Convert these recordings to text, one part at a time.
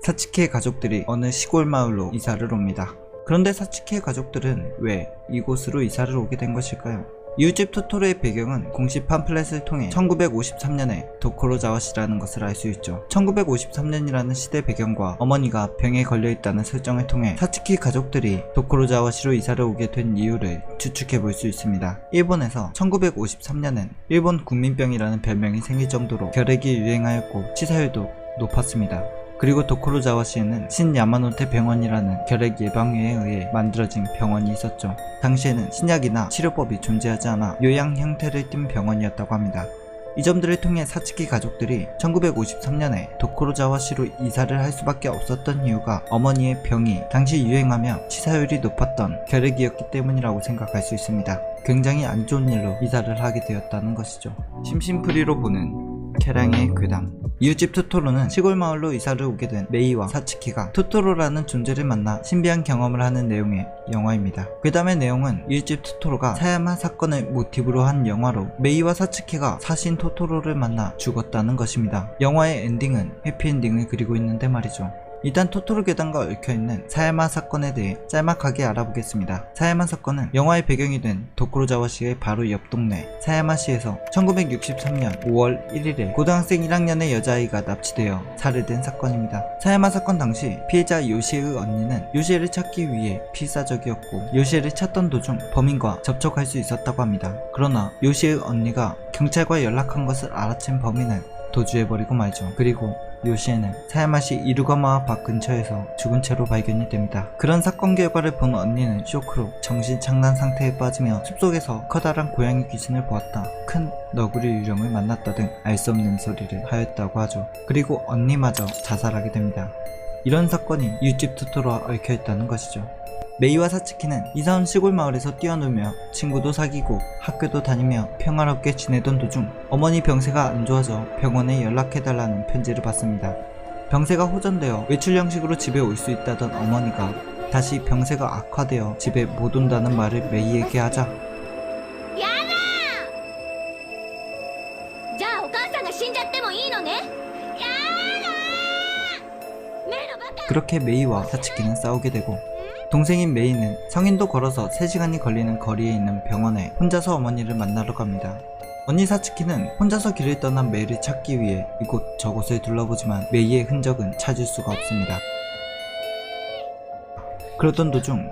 사츠키의 가족들이 어느 시골 마을로 이사를 옵니다. 그런데 사츠키의 가족들은 왜 이곳으로 이사를 오게 된 것일까요? 이웃집 토토로의 배경은 공식 팜플렛을 통해 1953년에 도쿠로자와시라는 것을 알 수 있죠. 1953년이라는 시대 배경과 어머니가 병에 걸려있다는 설정을 통해 사츠키 가족들이 도쿠로자와시로 이사를 오게 된 이유를 추측해 볼 수 있습니다. 일본에서 1953년엔 일본 국민병이라는 별명이 생길 정도로 결핵이 유행하였고 치사율도 높았습니다. 그리고 도쿠로자와시에는 신야마노테 병원이라는 결핵 예방회에 의해 만들어진 병원이 있었죠. 당시에는 신약이나 치료법이 존재하지 않아 요양 형태를 띈 병원이었다고 합니다. 이 점들을 통해 사츠키 가족들이 1953년에 도쿠로자와시로 이사를 할 수밖에 없었던 이유가 어머니의 병이 당시 유행하며 치사율이 높았던 결핵이었기 때문이라고 생각할 수 있습니다. 굉장히 안 좋은 일로 이사를 하게 되었다는 것이죠. 심심풀이로 보는 캐랑의 괴담. 이웃집 토토로는 시골 마을로 이사를 오게 된 메이와 사츠키가 토토로라는 존재를 만나 신비한 경험을 하는 내용의 영화입니다. 괴담의 내용은 이웃집 토토로가 사야마 사건을 모티브로 한 영화로 메이와 사츠키가 사신 토토로를 만나 죽었다는 것입니다. 영화의 엔딩은 해피엔딩을 그리고 있는데 말이죠. 일단 토토로 괴담과 얽혀있는 사야마 사건에 대해 짤막하게 알아보겠습니다. 사야마 사건은 영화의 배경이 된 도쿠로자와시의 바로 옆 동네 사야마시에서 1963년 5월 1일에 고등학생 1학년의 여자아이가 납치되어 살해된 사건입니다. 사야마 사건 당시 피해자 요시의 언니는 요시를 찾기 위해 필사적이었고 요시를 찾던 도중 범인과 접촉할 수 있었다고 합니다. 그러나 요시의 언니가 경찰과 연락한 것을 알아챈 범인은 도주해버리고 말죠. 그리고 요시에는 사야마시 이루가마 밭 근처에서 죽은 채로 발견이 됩니다. 그런 사건 결과를 본 언니는 쇼크로 정신착란 상태에 빠지며 숲속에서 커다란 고양이 귀신을 보았다, 큰 너구리 유령을 만났다 등 알 수 없는 소리를 하였다고 하죠. 그리고 언니마저 자살하게 됩니다. 이런 사건이 이웃집 토토로와 얽혀있다는 것이죠. 메이와 사츠키는 이사온 시골 마을에서 뛰어놀며 친구도 사귀고 학교도 다니며 평화롭게 지내던 도중 어머니 병세가 안 좋아져 병원에 연락해달라는 편지를 받습니다. 병세가 호전되어 외출 형식으로 집에 올 수 있다던 어머니가 다시 병세가 악화되어 집에 못 온다는 말을 메이에게 하자 그렇게 메이와 사츠키는 싸우게 되고 동생인 메이는 성인도 걸어서 3시간이 걸리는 거리에 있는 병원에 혼자서 어머니를 만나러 갑니다. 언니 사츠키는 혼자서 길을 떠난 메이를 찾기 위해 이곳 저곳을 둘러보지만 메이의 흔적은 찾을 수가 없습니다. 그러던 도중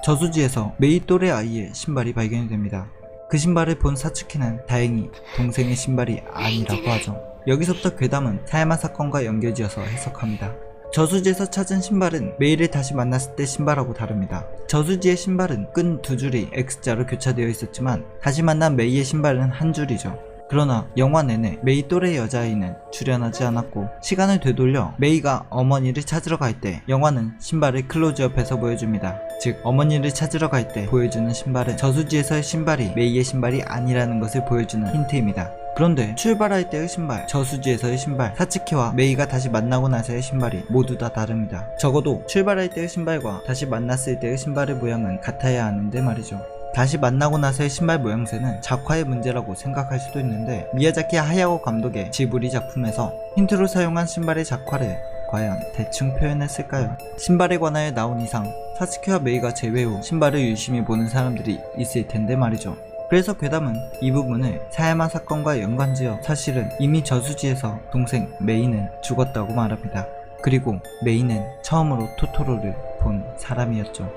저수지에서 메이 또래 아이의 신발이 발견이 됩니다. 그 신발을 본 사츠키는 다행히 동생의 신발이 아니라고 하죠. 여기서부터 괴담은 사야마 사건과 연결지어서 해석합니다. 저수지에서 찾은 신발은 메이를 다시 만났을 때 신발하고 다릅니다. 저수지의 신발은 끈 2줄이 X자로 교차되어 있었지만 다시 만난 메이의 신발은 한 줄이죠. 그러나 영화 내내 메이 또래 여자아이는 출연하지 않았고 시간을 되돌려 메이가 어머니를 찾으러 갈 때 영화는 신발을 클로즈업해서 보여줍니다. 즉 어머니를 찾으러 갈 때 보여주는 신발은 저수지에서의 신발이 메이의 신발이 아니라는 것을 보여주는 힌트입니다. 그런데 출발할 때의 신발, 저수지에서의 신발, 사츠키와 메이가 다시 만나고 나서의 신발이 모두 다 다릅니다. 적어도 출발할 때의 신발과 다시 만났을 때의 신발의 모양은 같아야 하는데 말이죠. 다시 만나고 나서의 신발 모양새는 작화의 문제라고 생각할 수도 있는데 미야자키 하야오 감독의 지브리 작품에서 힌트로 사용한 신발의 작화를 과연 대충 표현했을까요? 신발에 관하여 나온 이상 사츠키와 메이가 제외 후 신발을 유심히 보는 사람들이 있을 텐데 말이죠. 그래서 괴담은 이 부분을 사야마 사건과 연관지어 사실은 이미 저수지에서 동생 메이는 죽었다고 말합니다. 그리고 메이는 처음으로 토토로를 본 사람이었죠.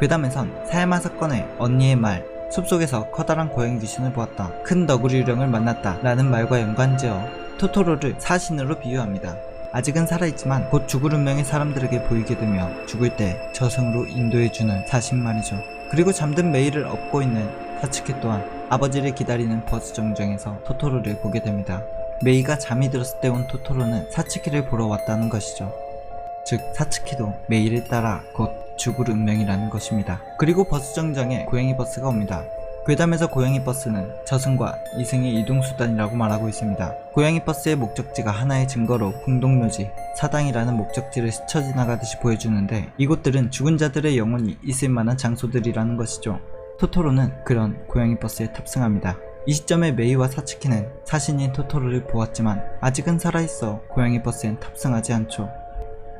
괴담에선 사야마 사건의 언니의 말, 숲속에서 커다란 고양이 귀신을 보았다, 큰 너구리 유령을 만났다 라는 말과 연관지어 토토로를 사신으로 비유합니다. 아직은 살아있지만 곧 죽을 운명의 사람들에게 보이게 되며 죽을 때 저승으로 인도해주는 사신 말이죠. 그리고 잠든 메이를 업고 있는 사츠키 또한 아버지를 기다리는 버스 정류장에서 토토로를 보게 됩니다. 메이가 잠이 들었을 때 온 토토로는 사츠키를 보러 왔다는 것이죠. 즉 사츠키도 메이를 따라 곧 죽을 운명이라는 것입니다. 그리고 버스 정류장에 고양이 버스가 옵니다. 괴담에서 고양이 버스는 저승과 이승의 이동수단이라고 말하고 있습니다. 고양이 버스의 목적지가 하나의 증거로 공동묘지, 사당이라는 목적지를 스쳐 지나가듯이 보여주는데 이곳들은 죽은 자들의 영혼이 있을 만한 장소들이라는 것이죠. 토토로는 그런 고양이 버스에 탑승합니다. 이 시점에 메이와 사츠키는 사신인 토토로를 보았지만 아직은 살아있어 고양이 버스엔 탑승하지 않죠.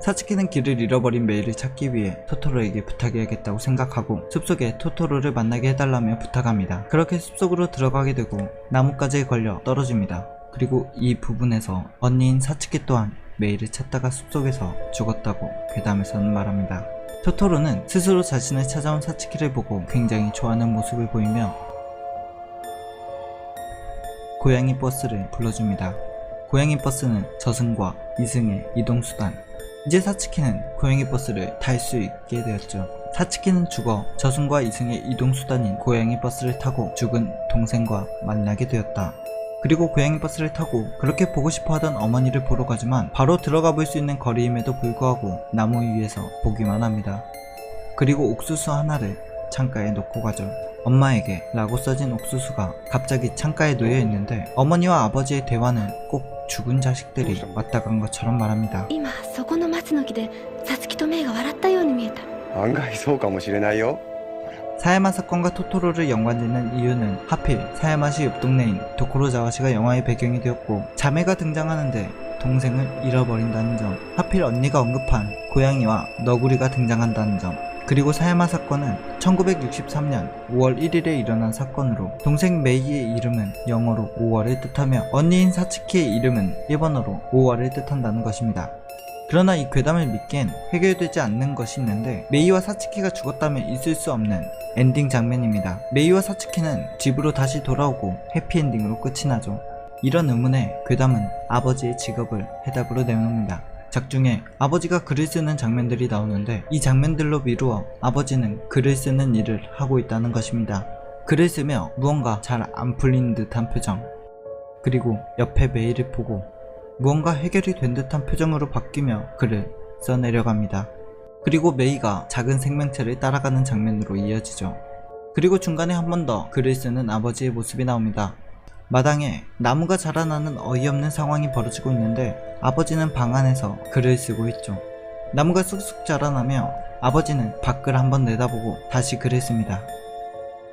사츠키는 길을 잃어버린 메이를 찾기 위해 토토로에게 부탁해야겠다고 생각하고 숲속에 토토로를 만나게 해달라며 부탁합니다. 그렇게 숲속으로 들어가게 되고 나뭇가지에 걸려 떨어집니다. 그리고 이 부분에서 언니인 사츠키 또한 메이를 찾다가 숲속에서 죽었다고 괴담에서는 말합니다. 토토로는 스스로 자신을 찾아온 사츠키를 보고 굉장히 좋아하는 모습을 보이며 고양이 버스를 불러줍니다. 고양이 버스는 저승과 이승의 이동수단. 이제 사츠키는 고양이 버스를 탈 수 있게 되었죠. 사츠키는 죽어 저승과 이승의 이동수단인 고양이 버스를 타고 죽은 동생과 만나게 되었다. 그리고 고양이 버스를 타고 그렇게 보고 싶어 하던 어머니를 보러 가지만 바로 들어가 볼 수 있는 거리임에도 불구하고 나무 위에서 보기만 합니다. 그리고 옥수수 하나를 창가에 놓고 가죠. 엄마에게 라고 써진 옥수수가 갑자기 창가에 놓여 있는데 어머니와 아버지의 대화는 꼭 죽은 자식들이 왔다 간 것처럼 말합니다. 今そこの松の木でサツキとメイが笑ったように見えた。案外そうかもしれないよ。 사야마 사건과 토토로를 연관짓는 이유는 하필 사야마시 옆 동네인 도코로자와시가 영화의 배경이 되었고 자매가 등장하는데 동생을 잃어버린다는 점, 하필 언니가 언급한 고양이와 너구리가 등장한다는 점, 그리고 사야마 사건은 1963년 5월 1일에 일어난 사건으로 동생 메이의 이름은 영어로 5월을 뜻하며 언니인 사츠키의 이름은 일본어로 5월을 뜻한다는 것입니다. 그러나 이 괴담을 믿기엔 해결되지 않는 것이 있는데 메이와 사츠키가 죽었다면 있을 수 없는 엔딩 장면입니다. 메이와 사츠키는 집으로 다시 돌아오고 해피엔딩으로 끝이 나죠. 이런 의문에 괴담은 아버지의 직업을 해답으로 내놓습니다. 작중에 아버지가 글을 쓰는 장면들이 나오는데 이 장면들로 미루어 아버지는 글을 쓰는 일을 하고 있다는 것입니다. 글을 쓰며 무언가 잘 안 풀리는 듯한 표정, 그리고 옆에 메일을 보고 무언가 해결이 된 듯한 표정으로 바뀌며 글을 써내려갑니다. 그리고 메이가 작은 생명체를 따라가는 장면으로 이어지죠. 그리고 중간에 한 번 더 글을 쓰는 아버지의 모습이 나옵니다. 마당에 나무가 자라나는 어이없는 상황이 벌어지고 있는데 아버지는 방 안에서 글을 쓰고 있죠. 나무가 쑥쑥 자라나며 아버지는 밖을 한번 내다보고 다시 글을 씁니다.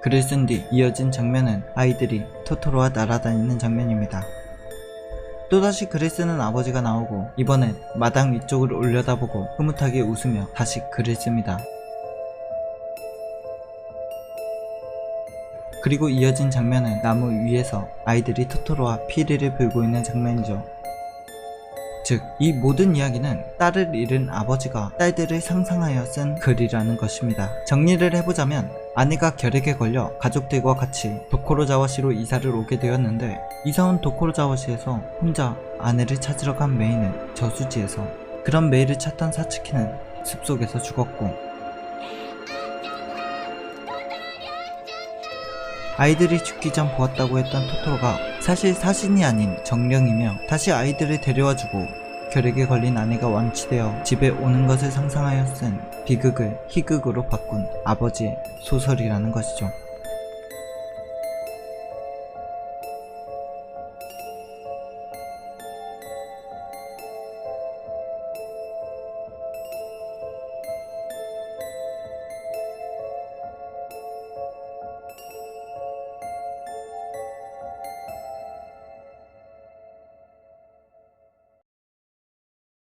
글을 쓴 뒤 이어진 장면은 아이들이 토토로와 날아다니는 장면입니다. 또다시 글을 쓰는 아버지가 나오고 이번엔 마당 위쪽을 올려다보고 흐뭇하게 웃으며 다시 글을 씁니다. 그리고 이어진 장면은 나무 위에서 아이들이 토토로와 피리를 불고 있는 장면이죠. 즉, 이 모든 이야기는 딸을 잃은 아버지가 딸들을 상상하여 쓴 글이라는 것입니다. 정리를 해보자면 아내가 결핵에 걸려 가족들과 같이 도코로자와시로 이사를 오게 되었는데 이사온 도코로자와시에서 혼자 아내를 찾으러 간 메이는 저수지에서, 그런 메이를 찾던 사츠키는 숲속에서 죽었고 아이들이 죽기 전 보았다고 했던 토토로가 사실 사신이 아닌 정령이며 다시 아이들을 데려와주고 결핵에 걸린 아내가 완치되어 집에 오는 것을 상상하여 쓴 비극을 희극으로 바꾼 아버지의 소설이라는 것이죠.